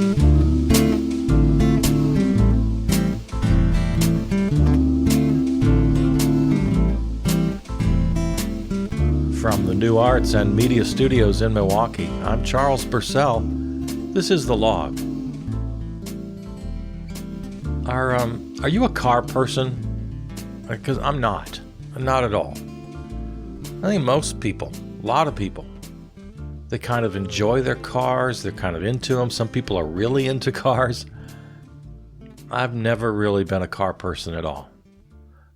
From the New Arts and Media Studios in Milwaukee, I'm Charles Purcell. This is The Log. Are you a car person? Because I'm not. Not at all. I think most people, a lot of people, they kind of enjoy their cars. They're kind of into them. Some people are really into cars. I've never really been a car person at all.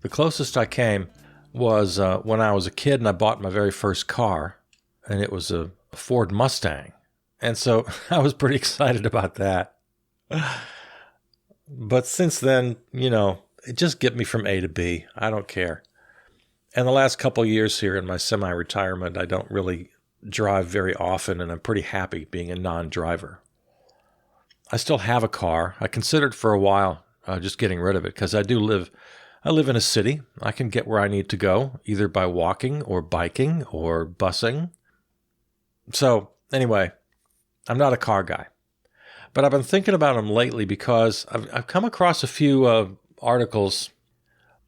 The closest I came was when I was a kid and I bought my very first car, and it was a Ford Mustang. And so I was pretty excited about that. But since then, it just get me from A to B. I don't care. And the last couple of years here in my semi-retirement, I don't really drive very often, and I'm pretty happy being a non-driver. I still have a car. I considered for a while just getting rid of it because I live in a city. I can get where I need to go, either by walking or biking or busing. So anyway, I'm not a car guy. But I've been thinking about them lately because I've come across a few articles,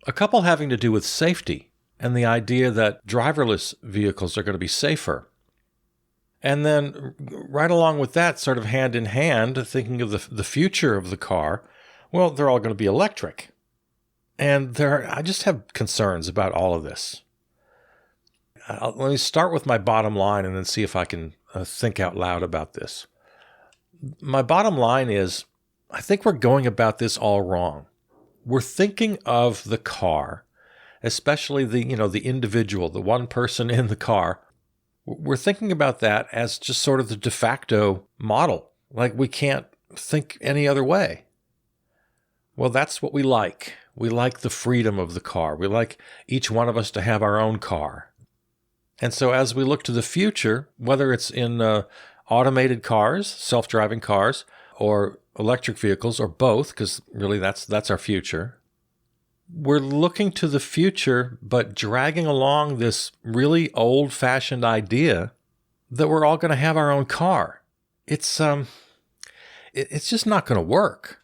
a couple having to do with safety and the idea that driverless vehicles are going to be safer. And then right along with that, sort of hand in hand, thinking of the future of the car, well, they're all going to be electric. And I just have concerns about all of this. Let me start with my bottom line and then see if I can think out loud about this. My bottom line is, I think we're going about this all wrong. We're thinking of the car, especially the individual, the one person in the car. We're thinking about that as just sort of the de facto model. Like we can't think any other way. Well, that's what we like. We like the freedom of the car. We like each one of us to have our own car. And so as we look to the future, whether it's in automated cars, self-driving cars, or electric vehicles, or both, because really that's our future, we're looking to the future, but dragging along this really old-fashioned idea that we're all going to have our own car. It's just not going to work.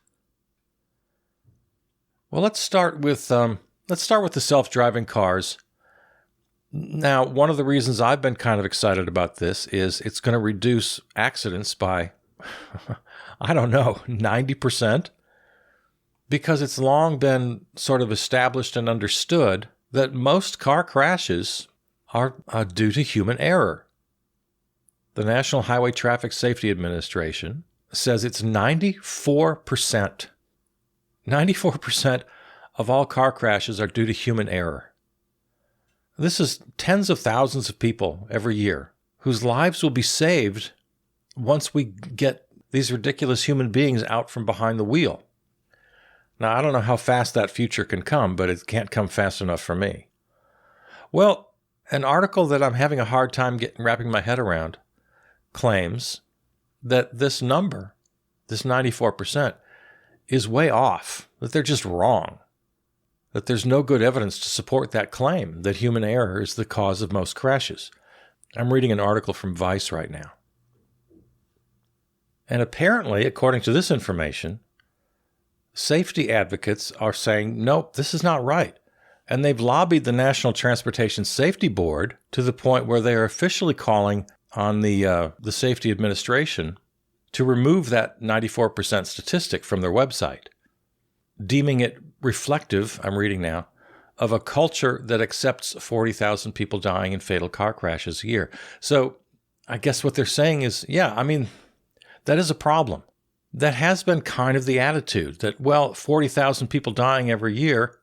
Well, let's start with the self-driving cars. Now, one of the reasons I've been kind of excited about this is it's going to reduce accidents by, 90%, because it's long been sort of established and understood that most car crashes are due to human error. The National Highway Traffic Safety Administration says it's 94%. 94% of all car crashes are due to human error. This is tens of thousands of people every year whose lives will be saved once we get these ridiculous human beings out from behind the wheel. Now, I don't know how fast that future can come, but it can't come fast enough for me. Well, an article that I'm having a hard time wrapping my head around claims that this number, this 94%, is way off, that they're just wrong, that there's no good evidence to support that claim that human error is the cause of most crashes. I'm reading an article from Vice right now. And apparently, according to this information, safety advocates are saying, nope, this is not right. And they've lobbied the National Transportation Safety Board to the point where they are officially calling on the Safety Administration to remove that 94% statistic from their website, deeming it reflective, I'm reading now, of a culture that accepts 40,000 people dying in fatal car crashes a year. So I guess what they're saying is, that is a problem. That has been kind of the attitude that, 40,000 people dying every year,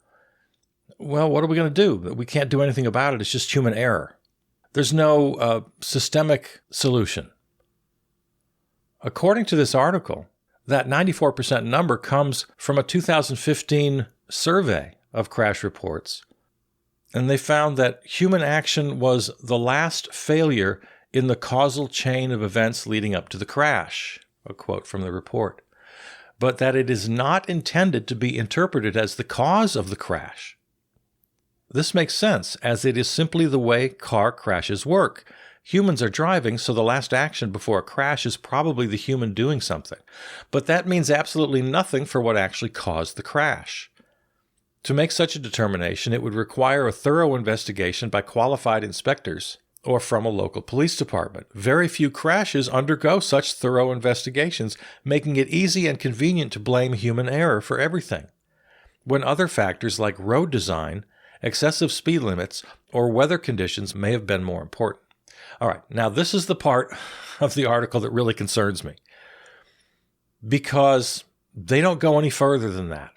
what are we going to do? We can't do anything about it. It's just human error. There's no systemic solution. According to this article, that 94% number comes from a 2015 survey of crash reports, and they found that human action was the last failure in the causal chain of events leading up to the crash, a quote from the report, but that it is not intended to be interpreted as the cause of the crash. This makes sense, as it is simply the way car crashes work. Humans are driving, so the last action before a crash is probably the human doing something. But that means absolutely nothing for what actually caused the crash. To make such a determination, it would require a thorough investigation by qualified inspectors or from a local police department. Very few crashes undergo such thorough investigations, making it easy and convenient to blame human error for everything, when other factors like road design, excessive speed limits, or weather conditions may have been more important. All right, now this is the part of the article that really concerns me, because they don't go any further than that.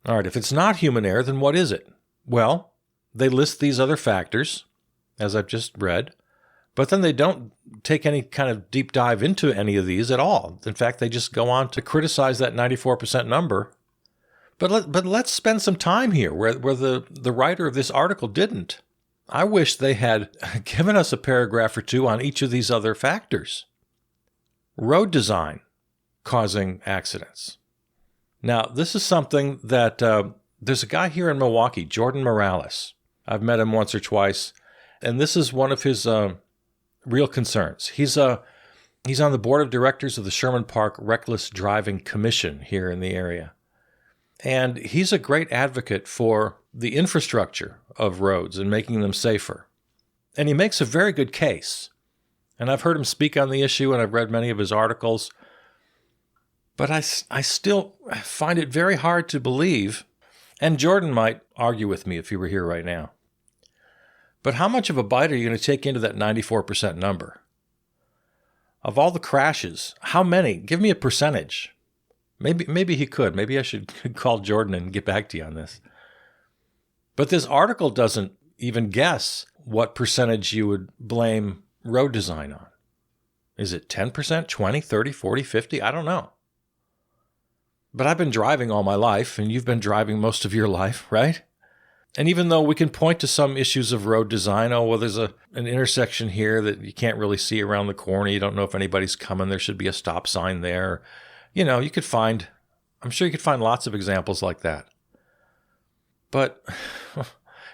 All right, if it's not human error, then what is it? Well, they list these other factors, as I've just read, but then they don't take any kind of deep dive into any of these at all. In fact, they just go on to criticize that 94% number. But let's spend some time here where the writer of this article didn't. I wish they had given us a paragraph or two on each of these other factors. Road design causing accidents. Now, this is something that there's a guy here in Milwaukee, Jordan Morales. I've met him once or twice, and this is one of his real concerns. He's on the board of directors of the Sherman Park Reckless Driving Commission here in the area. And he's a great advocate for the infrastructure of roads and making them safer. And he makes a very good case. And I've heard him speak on the issue, and I've read many of his articles. But I still find it very hard to believe, and Jordan might argue with me if he were here right now, but how much of a bite are you going to take into that 94% number? Of all the crashes, how many? Give me a percentage. Maybe he could. Maybe I should call Jordan and get back to you on this. But this article doesn't even guess what percentage you would blame road design on. Is it 10%, 20, 30, 40, 50? I don't know. But I've been driving all my life, and you've been driving most of your life, right? And even though we can point to some issues of road design, oh, well, there's an intersection here that you can't really see around the corner. You don't know if anybody's coming. There should be a stop sign there. You know, I'm sure you could find lots of examples like that. But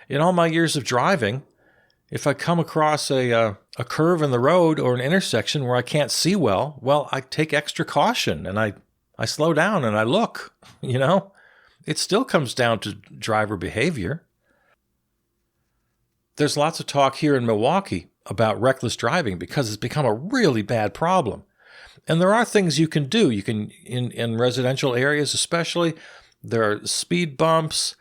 in all my years of driving, if I come across a curve in the road or an intersection where I can't see well, I take extra caution and I slow down and I look, you know. It still comes down to driver behavior. There's lots of talk here in Milwaukee about reckless driving because it's become a really bad problem. And there are things you can do. You can, in residential areas especially, there are speed bumps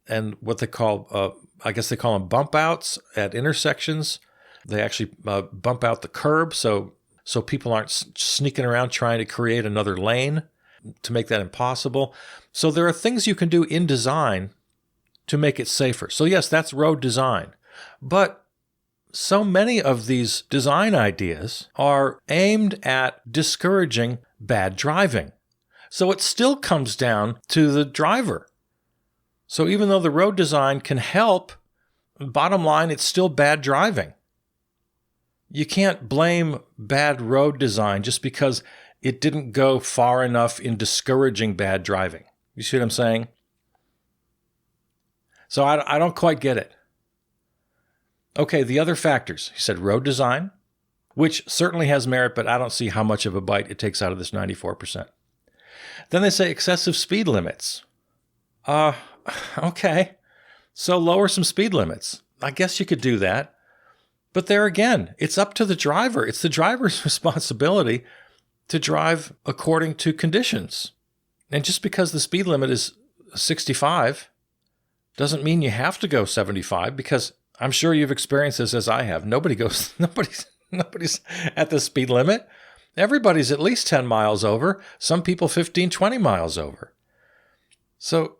and what they call, I guess they call them bump outs at intersections. They actually bump out the curb so people aren't sneaking around trying to create another lane to make that impossible. So there are things you can do in design to make it safer. So yes, that's road design. But so many of these design ideas are aimed at discouraging bad driving. So it still comes down to the driver. So even though the road design can help, bottom line, it's still bad driving. You can't blame bad road design just because it didn't go far enough in discouraging bad driving. You see what I'm saying? So I don't quite get it. Okay, the other factors. He said road design, which certainly has merit, but I don't see how much of a bite it takes out of this 94%. Then they say excessive speed limits. Okay, so lower some speed limits. I guess you could do that. But there again, it's up to the driver. It's the driver's responsibility to drive according to conditions. And just because the speed limit is 65 doesn't mean you have to go 75, because I'm sure you've experienced this as I have. Nobody's at the speed limit. Everybody's at least 10 miles over. Some people 15, 20 miles over. So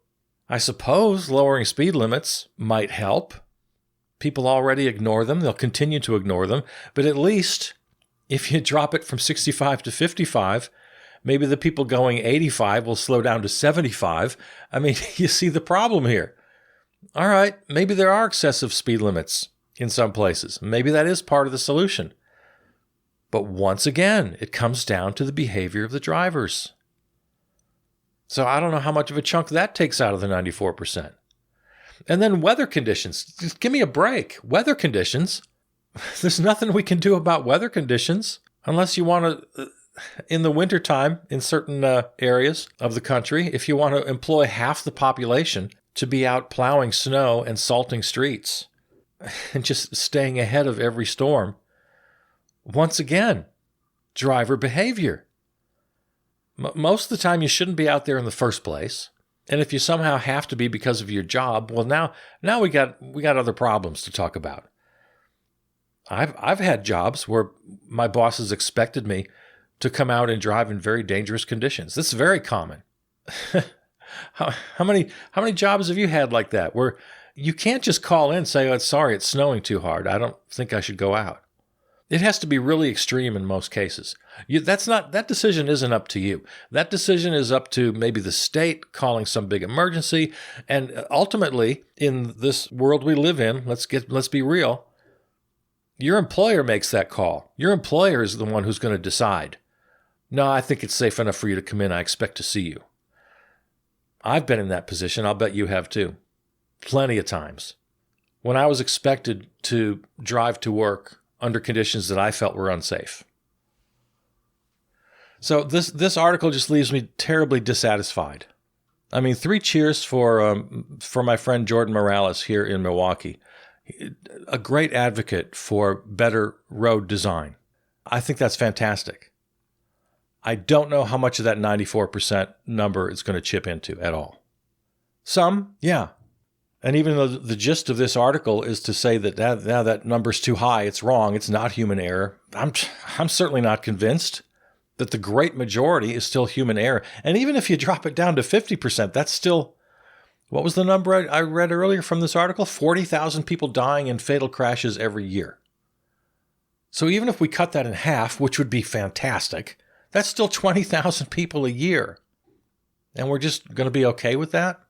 I suppose lowering speed limits might help. People already ignore them. They'll continue to ignore them. But at least if you drop it from 65 to 55, maybe the people going 85 will slow down to 75. I mean, you see the problem here. All right, maybe there are excessive speed limits in some places. Maybe that is part of the solution. But once again, it comes down to the behavior of the drivers. So I don't know how much of a chunk that takes out of the 94%. And then weather conditions. Just give me a break. Weather conditions. There's nothing we can do about weather conditions unless you want to, in the wintertime, in certain areas of the country, if you want to employ half the population to be out plowing snow and salting streets and just staying ahead of every storm. Once again, driver behavior. Most of the time, you shouldn't be out there in the first place. And if you somehow have to be because of your job, well, now we got other problems to talk about. I've had jobs where my bosses expected me to come out and drive in very dangerous conditions. This is very common. How many jobs have you had like that, where you can't just call in and say, "Oh, sorry, it's snowing too hard. I don't think I should go out." It has to be really extreme in most cases. That decision isn't up to you. That decision is up to maybe the state calling some big emergency. And ultimately, in this world we live in, let's be real, your employer makes that call. Your employer is the one who's going to decide. No, I think it's safe enough for you to come in. I expect to see you. I've been in that position. I'll bet you have too. Plenty of times. When I was expected to drive to work under conditions that I felt were unsafe. So this article just leaves me terribly dissatisfied. I mean, 3 cheers for my friend Jordan Morales here in Milwaukee. A great advocate for better road design. I think that's fantastic. I don't know how much of that 94% number it's going to chip into at all. Some, yeah. And even though the gist of this article is to say that now that number's too high, it's wrong, it's not human error, I'm certainly not convinced that the great majority is still human error. And even if you drop it down to 50%, that's still, what was the number I read earlier from this article? 40,000 people dying in fatal crashes every year. So even if we cut that in half, which would be fantastic, that's still 20,000 people a year. And we're just going to be okay with that?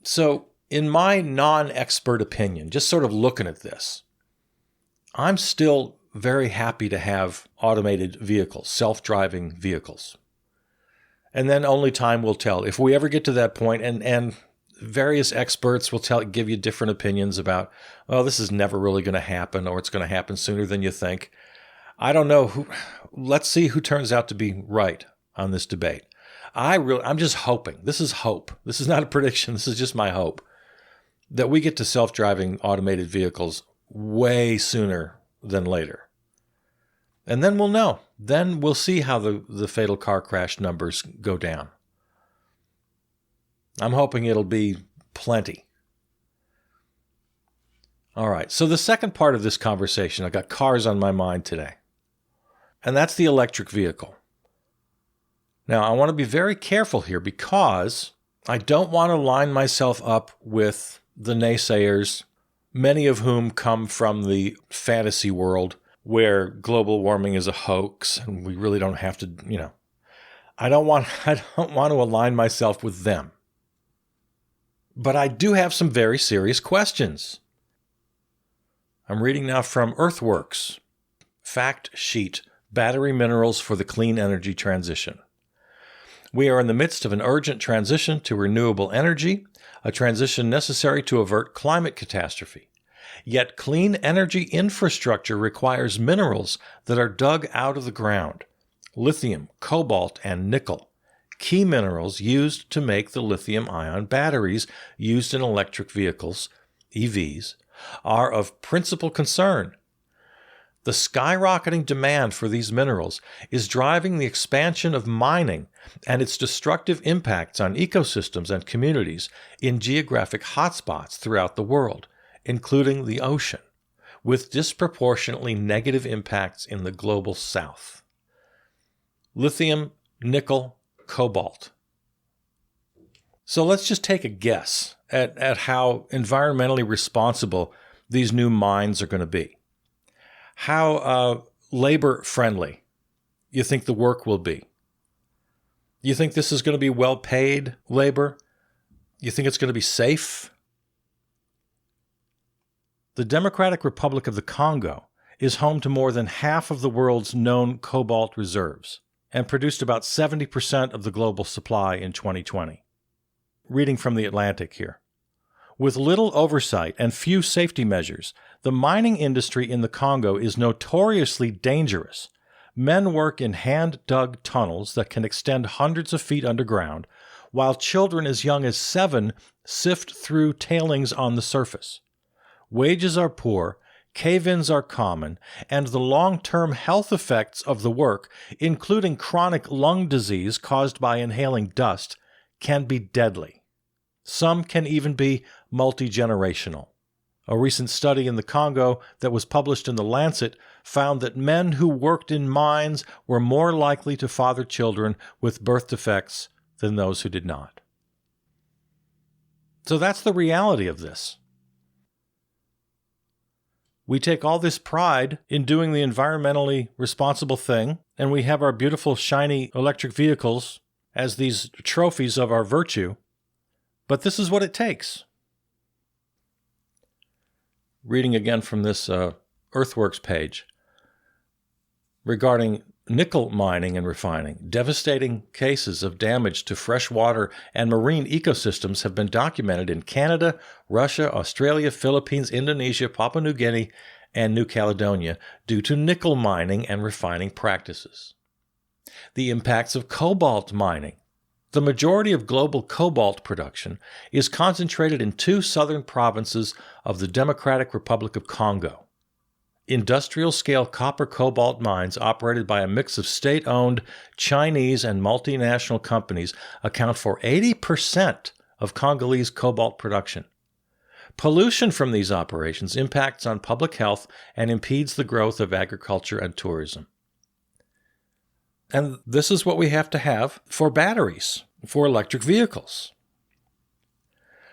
So, in my non-expert opinion, just sort of looking at this, I'm still very happy to have automated vehicles, self-driving vehicles. And then only time will tell. If we ever get to that point, and various experts will give you different opinions about, well, this is never really going to happen, or it's going to happen sooner than you think. I don't know. Let's see who turns out to be right on this debate. I'm just hoping, this is hope, this is not a prediction, this is just my hope, that we get to self-driving automated vehicles way sooner than later. And then we'll know. Then we'll see how the fatal car crash numbers go down. I'm hoping it'll be plenty. All right, so the second part of this conversation, I got cars on my mind today, and that's the electric vehicle. Now, I want to be very careful here because I don't want to line myself up with the naysayers, many of whom come from the fantasy world where global warming is a hoax and we really don't have to, I don't want to align myself with them. But I do have some very serious questions. I'm reading now from Earthworks, Fact Sheet, Battery Minerals for the Clean Energy Transition. We are in the midst of an urgent transition to renewable energy, a transition necessary to avert climate catastrophe. Yet clean energy infrastructure requires minerals that are dug out of the ground: lithium, cobalt, and nickel, key minerals used to make the lithium-ion batteries used in electric vehicles, EVs, are of principal concern. The skyrocketing demand for these minerals is driving the expansion of mining and its destructive impacts on ecosystems and communities in geographic hotspots throughout the world, including the ocean, with disproportionately negative impacts in the global south. Lithium, nickel, cobalt. So let's just take a guess at how environmentally responsible these new mines are going to be. How labor-friendly you think the work will be. You think this is going to be well-paid labor? You think it's going to be safe? The Democratic Republic of the Congo is home to more than half of the world's known cobalt reserves and produced about 70% of the global supply in 2020. Reading from The Atlantic here. With little oversight and few safety measures, The mining industry in the Congo is notoriously dangerous. Men work in hand-dug tunnels that can extend hundreds of feet underground, while children as young as 7 sift through tailings on the surface. Wages are poor, cave-ins are common, and the long-term health effects of the work, including chronic lung disease caused by inhaling dust, can be deadly. Some can even be multi-generational. A recent study in the Congo that was published in The Lancet found that men who worked in mines were more likely to father children with birth defects than those who did not. So that's the reality of this. We take all this pride in doing the environmentally responsible thing, and we have our beautiful, shiny electric vehicles as these trophies of our virtue, but this is what it takes. Reading again from this Earthworks page regarding nickel mining and refining, devastating cases of damage to freshwater and marine ecosystems have been documented in Canada, Russia, Australia, Philippines, Indonesia, Papua New Guinea, and New Caledonia due to nickel mining and refining practices. The impacts of cobalt mining. The majority of global cobalt production is concentrated in 2 southern provinces of the Democratic Republic of Congo. Industrial-scale copper-cobalt mines operated by a mix of state-owned Chinese and multinational companies account for 80% of Congolese cobalt production. Pollution from these operations impacts on public health and impedes the growth of agriculture and tourism. And this is what we have to have for batteries, for electric vehicles.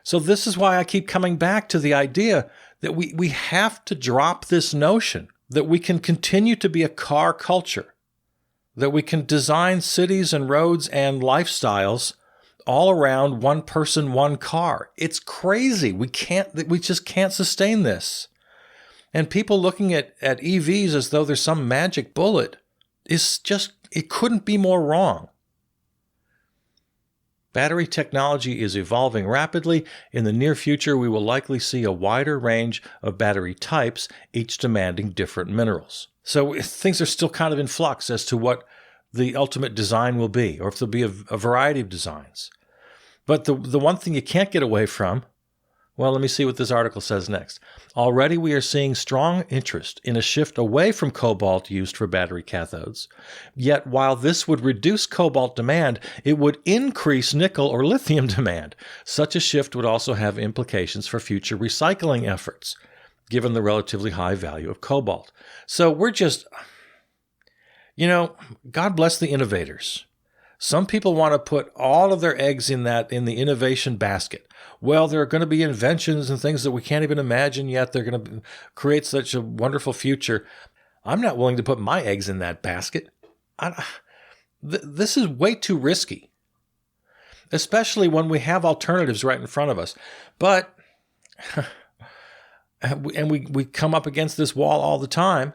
So this is why I keep coming back to the idea that we have to drop this notion that we can continue to be a car culture, that we can design cities and roads and lifestyles all around one person, one car. It's crazy. We just can't sustain this. And people looking at EVs as though there's some magic bullet is just, it couldn't be more wrong. Battery technology is evolving rapidly. In the near future, we will likely see a wider range of battery types, each demanding different minerals. So things are still kind of in flux as to what the ultimate design will be, or if there'll be a variety of designs. But the one thing you can't get away from, well, let me see what this article says next. Already we are seeing strong interest in a shift away from cobalt used for battery cathodes. Yet while this would reduce cobalt demand, it would increase nickel or lithium demand. Such a shift would also have implications for future recycling efforts, given the relatively high value of cobalt. So we're just, God bless the innovators. Some people want to put all of their eggs in the innovation basket. Well, there are going to be inventions and things that we can't even imagine yet. They're going to create such a wonderful future. I'm not willing to put my eggs in that basket. This is way too risky, especially when we have alternatives right in front of us. But, and we come up against this wall all the time.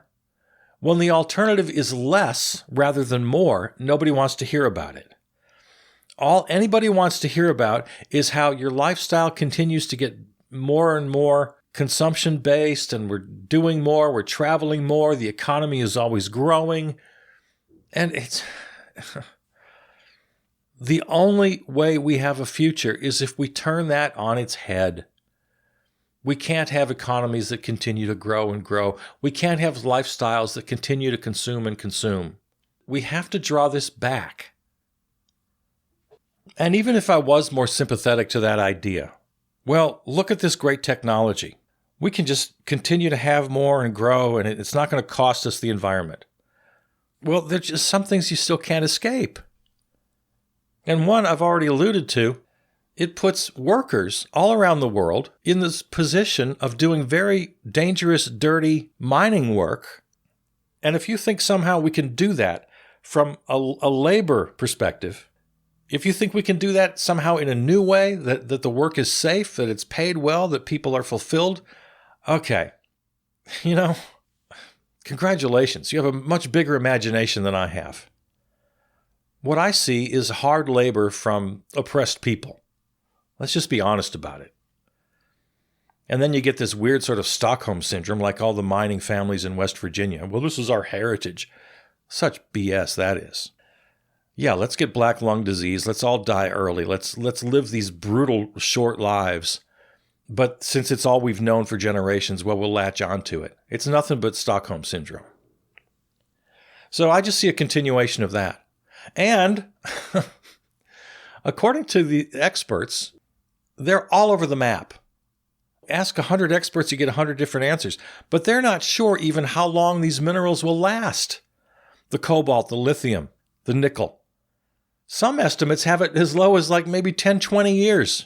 When the alternative is less rather than more, nobody wants to hear about it. All anybody wants to hear about is how your lifestyle continues to get more and more consumption-based, and we're doing more, we're traveling more, the economy is always growing. And it's the only way we have a future is if we turn that on its head. We can't have economies that continue to grow and grow. We can't have lifestyles that continue to consume and consume. We have to draw this back. And even if I was more sympathetic to that idea, well, look at this great technology. We can just continue to have more and grow, and it's not going to cost us the environment. Well, there's just some things you still can't escape. And one I've already alluded to, it puts workers all around the world in this position of doing very dangerous, dirty mining work. And if you think somehow we can do that from a labor perspective, if you think we can do that somehow in a new way, that the work is safe, that it's paid well, that people are fulfilled, okay, congratulations. You have a much bigger imagination than I have. What I see is hard labor from oppressed people. Let's just be honest about it. And then you get this weird sort of Stockholm syndrome, like all the mining families in West Virginia. Well, this is our heritage. Such BS that is. Yeah, let's get black lung disease. Let's all die early. Let's live these brutal, short lives. But since it's all we've known for generations, well, we'll latch onto it. It's nothing but Stockholm syndrome. So I just see a continuation of that. And according to the experts, they're all over the map. Ask 100 experts, you get 100 different answers. But they're not sure even how long these minerals will last. The cobalt, the lithium, the nickel. Some estimates have it as low as like maybe 10, 20 years.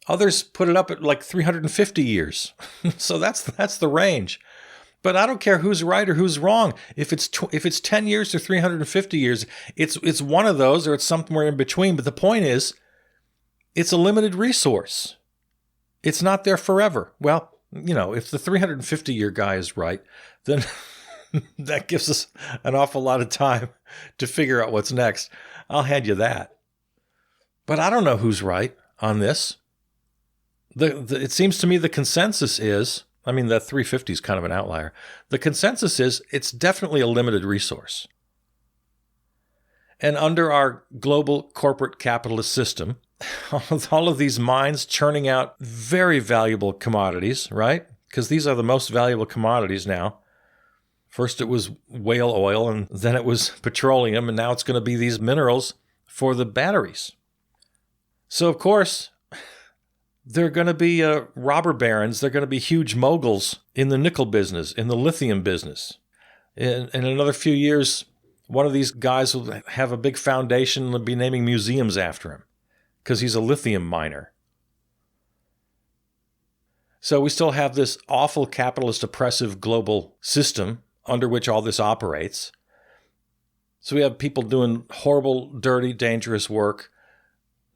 Others put it up at like 350 years. So that's the range. But I don't care who's right or who's wrong. If it's 10 years or 350 years, it's one of those or it's somewhere in between. But the point is, it's a limited resource. It's not there forever. Well, if the 350-year guy is right, then that gives us an awful lot of time to figure out what's next. I'll hand you that. But I don't know who's right on this. It seems to me the consensus is, the 350 is kind of an outlier. The consensus is it's definitely a limited resource. And under our global corporate capitalist system, with all of these mines churning out very valuable commodities, right? Because these are the most valuable commodities now. First it was whale oil, and then it was petroleum, and now it's going to be these minerals for the batteries. So, of course, they're going to be robber barons. They're going to be huge moguls in the nickel business, in the lithium business. In another few years, one of these guys will have a big foundation and be naming museums after him because he's a lithium miner. So we still have this awful capitalist oppressive global system under which all this operates. So we have people doing horrible, dirty, dangerous work,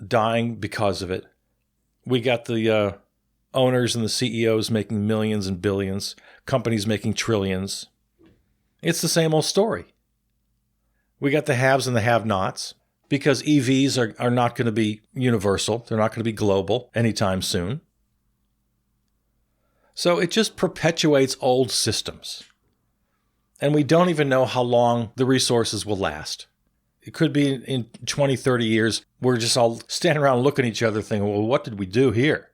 dying because of it. We got the owners and the CEOs making millions and billions, companies making trillions. It's the same old story. We got the haves and the have-nots because EVs are not going to be universal. They're not going to be global anytime soon. So it just perpetuates old systems. And we don't even know how long the resources will last. It could be in 20, 30 years, we're just all standing around looking at each other thinking, well, what did we do here?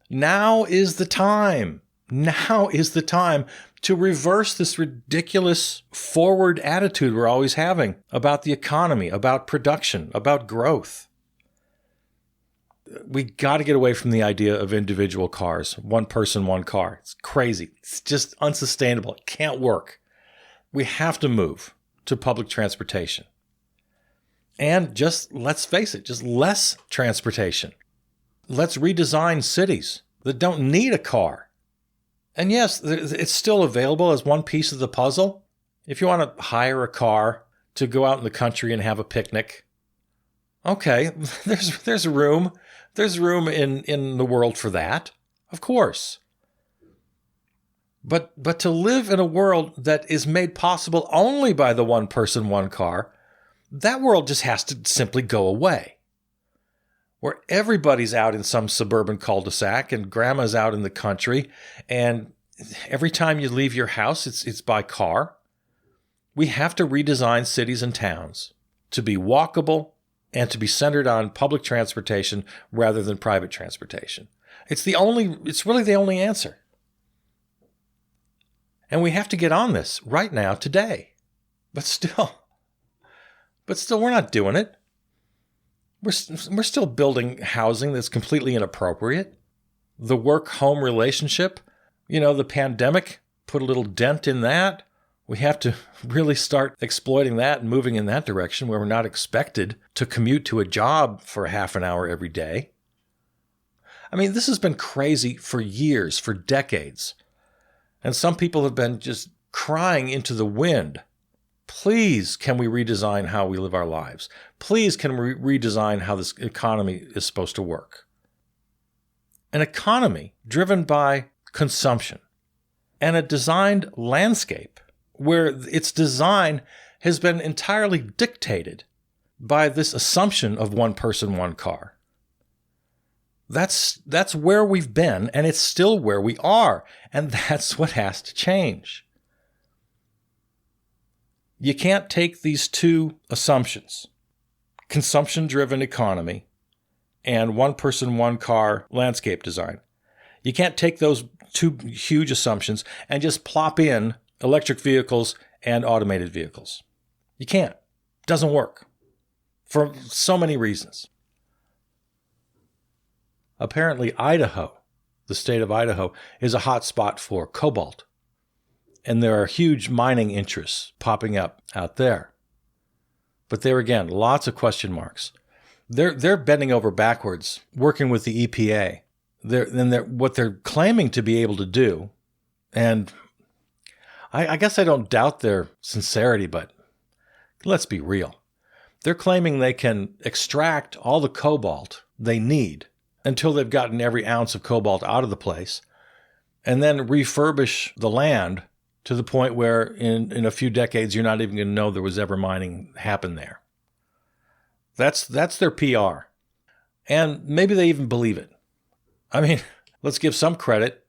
Now is the time. Now is the time to reverse this ridiculous forward attitude we're always having about the economy, about production, about growth. We got to get away from the idea of individual cars, one person, one car. It's crazy. It's just unsustainable. It can't work. We have to move to public transportation. And just, let's face it, just less transportation. Let's redesign cities that don't need a car. And yes, it's still available as one piece of the puzzle. If you want to hire a car to go out in the country and have a picnic, okay, there's room. There's room in the world for that, of course. But to live in a world that is made possible only by the one person, one car, that world just has to simply go away. Where everybody's out in some suburban cul-de-sac and grandma's out in the country, and every time you leave your house, it's by car. We have to redesign cities and towns to be walkable and to be centered on public transportation rather than private transportation. It's really the only answer. And we have to get on this right now, today. But still, we're not doing it. We're still building housing that's completely inappropriate. The work-home relationship, the pandemic put a little dent in that. We have to really start exploiting that and moving in that direction where we're not expected to commute to a job for half an hour every day. This has been crazy for years, for decades. And some people have been just crying into the wind. Please, can we redesign how we live our lives? Please, can we redesign how this economy is supposed to work? An economy driven by consumption and a designed landscape where its design has been entirely dictated by this assumption of one person, one car. That's where we've been, and it's still where we are. And that's what has to change. You can't take these two assumptions, consumption-driven economy and one-person, one-car landscape design. You can't take those two huge assumptions and just plop in electric vehicles and automated vehicles. You can't. It doesn't work for so many reasons. Apparently, Idaho, the state of Idaho, is a hot spot for cobalt. And there are huge mining interests popping up out there. But there again, lots of question marks. They're bending over backwards, working with the EPA. What they're claiming to be able to do, and I guess I don't doubt their sincerity, but let's be real. They're claiming they can extract all the cobalt they need until they've gotten every ounce of cobalt out of the place, and then refurbish the land to the point where in a few decades you're not even going to know there was ever mining happen there. That's their PR. And maybe they even believe it. I mean, let's give some credit.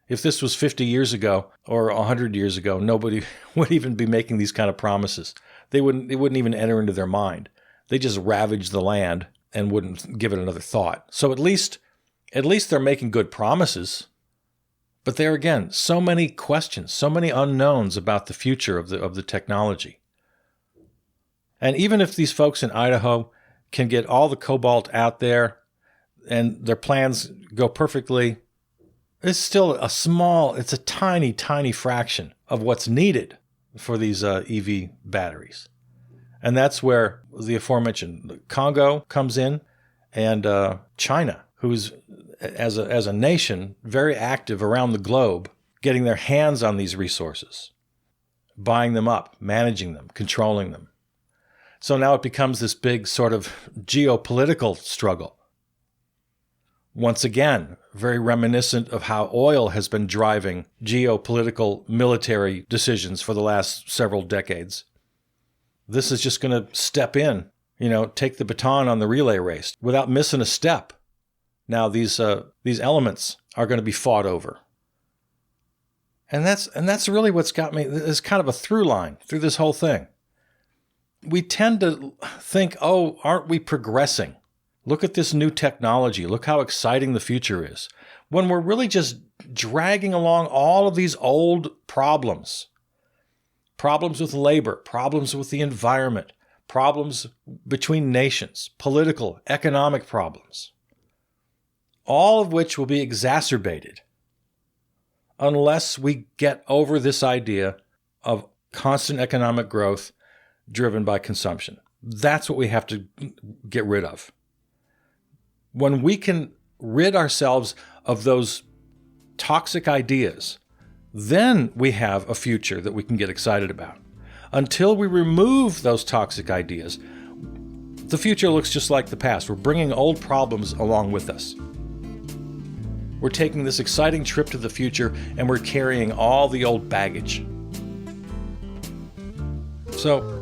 If this was 50 years ago or 100 years ago, nobody would even be making these kind of promises. It wouldn't even enter into their mind. They just ravaged the land and wouldn't give it another thought. So at least they're making good promises. But there again, so many questions, so many unknowns about the future of the technology. And even if these folks in Idaho can get all the cobalt out there and their plans go perfectly, it's still it's a tiny, tiny fraction of what's needed for these EV batteries. And that's where the aforementioned Congo comes in, and China, who's, as a nation, very active around the globe, getting their hands on these resources, buying them up, managing them, controlling them. So now it becomes this big sort of geopolitical struggle. Once again, very reminiscent of how oil has been driving geopolitical military decisions for the last several decades. This is just going to step in, take the baton on the relay race without missing a step. Now these elements are going to be fought over. And that's really what's got me. It's kind of a through line through this whole thing. We tend to think, oh, aren't we progressing? Look at this new technology. Look how exciting the future is. When we're really just dragging along all of these old problems. Problems with labor, problems with the environment, problems between nations, political, economic problems. All of which will be exacerbated unless we get over this idea of constant economic growth driven by consumption. That's what we have to get rid of. When we can rid ourselves of those toxic ideas, then we have a future that we can get excited about. Until we remove those toxic ideas, the future looks just like the past. We're bringing old problems along with us. We're taking this exciting trip to the future and we're carrying all the old baggage. So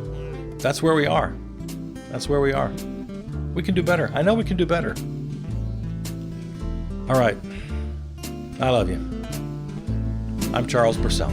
that's where we are. That's where we are. We can do better. I know we can do better. All right. I love you. I'm Charles Purcell.